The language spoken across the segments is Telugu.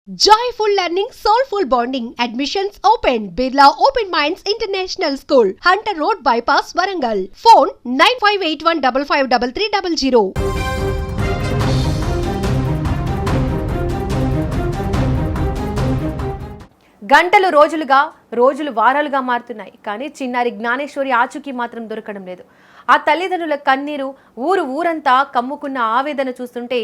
Joyful learning, soulful bonding. Admissions open. Birla Open Minds International School. Hunter Road Bypass, Warangal. Phone 9581553300. గంటలు రోజులు వారాలుగా మారుతున్నాయి. కానీ చిన్నారి జ్ఞానేశ్వరి ఆచూకీ మాత్రం దొరకడం లేదు. ఆ తల్లిదండ్రుల కన్నీరు ఊరంతా కమ్ముకున్న ఆవేదన చూస్తుంటే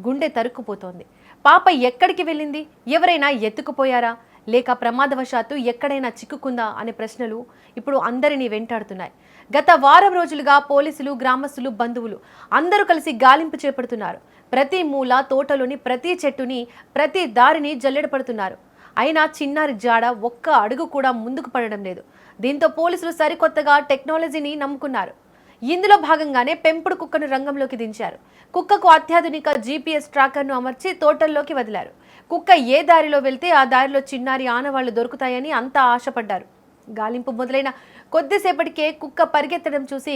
గుండె తరుక్కుపోతోంది. పాప ఎక్కడికి వెళ్ళింది? ఎవరైనా ఎత్తుకుపోయారా? లేక ప్రమాదవశాత్తు ఎక్కడైనా చిక్కుకుందా అనే ప్రశ్నలు ఇప్పుడు అందరినీ వెంటాడుతున్నాయి. గత వారం రోజులుగా పోలీసులు, గ్రామస్తులు, బంధువులు అందరూ కలిసి గాలింపు చేపడుతున్నారు. ప్రతి మూల, తోటలోని ప్రతి చెట్టుని, ప్రతి దారిని జల్లెడపడుతున్నారు. అయినా చిన్నారి జాడ ఒక్క అడుగు కూడా ముందుకు పడడం లేదు. దీంతో పోలీసులు సరికొత్తగా టెక్నాలజీని నమ్ముకున్నారు. ఇందులో భాగంగానే పెంపుడు కుక్కను రంగంలోకి దించారు. కుక్కకు అత్యాధునిక GPS ట్రాకర్ను అమర్చి తోటల్లోకి వదిలారు. కుక్క ఏ దారిలో వెళ్తే ఆ దారిలో చిన్నారి ఆనవాళ్లు దొరుకుతాయని అంతా ఆశపడ్డారు. గాలింపు మొదలైన కొద్దిసేపటికే కుక్క పరిగెత్తడం చూసి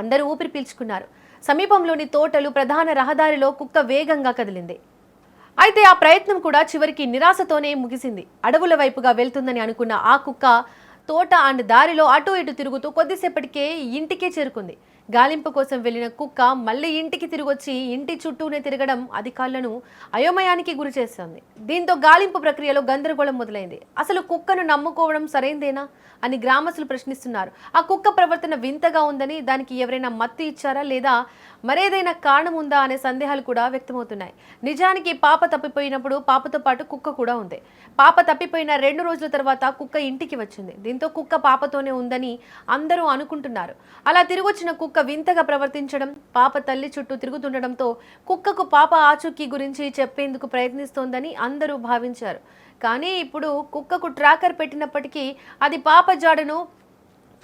అందరూ ఊపిరి పీల్చుకున్నారు. సమీపంలోని తోటలు, ప్రధాన రహదారిలో కుక్క వేగంగా కదిలింది. అయితే ఆ ప్రయత్నం కూడా చివరికి నిరాశతోనే ముగిసింది. అడవుల వైపుగా వెళ్తుందని అనుకున్న ఆ కుక్క తోట అండ్ దారిలో అటు ఇటు తిరుగుతూ కొద్దిసేపటికే ఇంటికే చేరుకుంది. గాలింపు కోసం వెళ్లిన కుక్క మళ్ళీ ఇంటికి తిరిగొచ్చి ఇంటి చుట్టూనే తిరగడం అధికారులను అయోమయానికి గురి చేస్తోంది. దీంతో గాలింపు ప్రక్రియలో గందరగోళం మొదలైంది. అసలు కుక్కను నమ్ముకోవడం సరైందేనా అని గ్రామస్తులు ప్రశ్నిస్తున్నారు. ఆ కుక్క ప్రవర్తన వింతగా ఉందని, దానికి ఎవరైనా మత్తు ఇచ్చారా లేదా మరేదైనా కారణం ఉందా అనే సందేహాలు కూడా వ్యక్తమవుతున్నాయి. నిజానికి పాప తప్పిపోయినప్పుడు పాపతో పాటు కుక్క కూడా ఉంది. పాప తప్పిపోయిన 2 రోజుల తర్వాత కుక్క ఇంటికి వచ్చింది. దీంతో కుక్క పాపతోనే ఉందని అందరూ అనుకుంటున్నారు. అలా తిరిగొచ్చిన కుక్క వింతగా ప్రవర్తించడం, పాప తల్లి చుట్టూ తిరుగుతుండడంతో కుక్కకు పాప ఆచూకీ గురించి చెప్పేందుకు ప్రయత్నిస్తోందని అందరూ భావించారు. కానీ ఇప్పుడు కుక్కకు ట్రాకర్ పెట్టినప్పటికీ అది పాప జాడను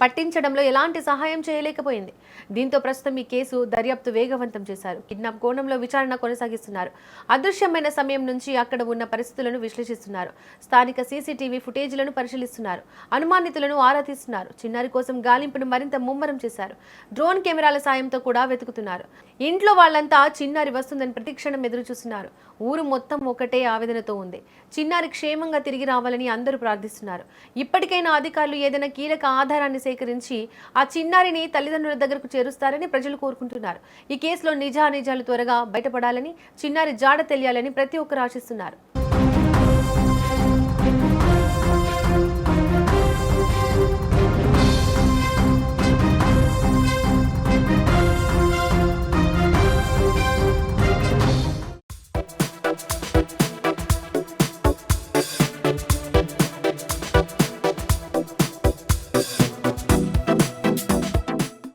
పట్టించడంలో ఎలాంటి సహాయం చేయలేకపోయింది. దీంతో ప్రస్తుతం ఈ కేసు దర్యాప్తు వేగవంతం చేశారు. కిడ్నాప్ కోణంలో విచారణ కొనసాగిస్తున్నారు. అదృశ్యమైన సమయం నుంచి అక్కడ ఉన్న పరిస్థితులను విశ్లేషిస్తున్నారు. స్థానిక CCTV ఫుటేజీలను పరిశీలిస్తున్నారు. అనుమానితులను ఆరా తీస్తున్నారు. చిన్నారి కోసం గాలింపును మరింత ముమ్మరం చేశారు. డ్రోన్ కెమెరాల సాయంతో కూడా వెతుకుతున్నారు. ఇంట్లో వాళ్ళంతా చిన్నారి వస్తుందని ప్రతిక్షణం ఎదురు చూస్తున్నారు. ఊరు మొత్తం ఒకటే ఆవేదనతో ఉంది. చిన్నారి క్షేమంగా తిరిగి రావాలని అందరూ ప్రార్థిస్తున్నారు. ఇప్పటికైనా అధికారులు ఏదైనా కీలక ఆధారాన్ని సేకరించి ఆ చిన్నారిని తల్లిదండ్రుల దగ్గరకు చేరుస్తారని ప్రజలు కోరుకుంటున్నారు. ఈ కేసులో నిజాలు త్వరగా బయటపడాలని, చిన్నారి జాడ తెలియాలని ప్రతి ఒక్కరు ఆశిస్తున్నారు.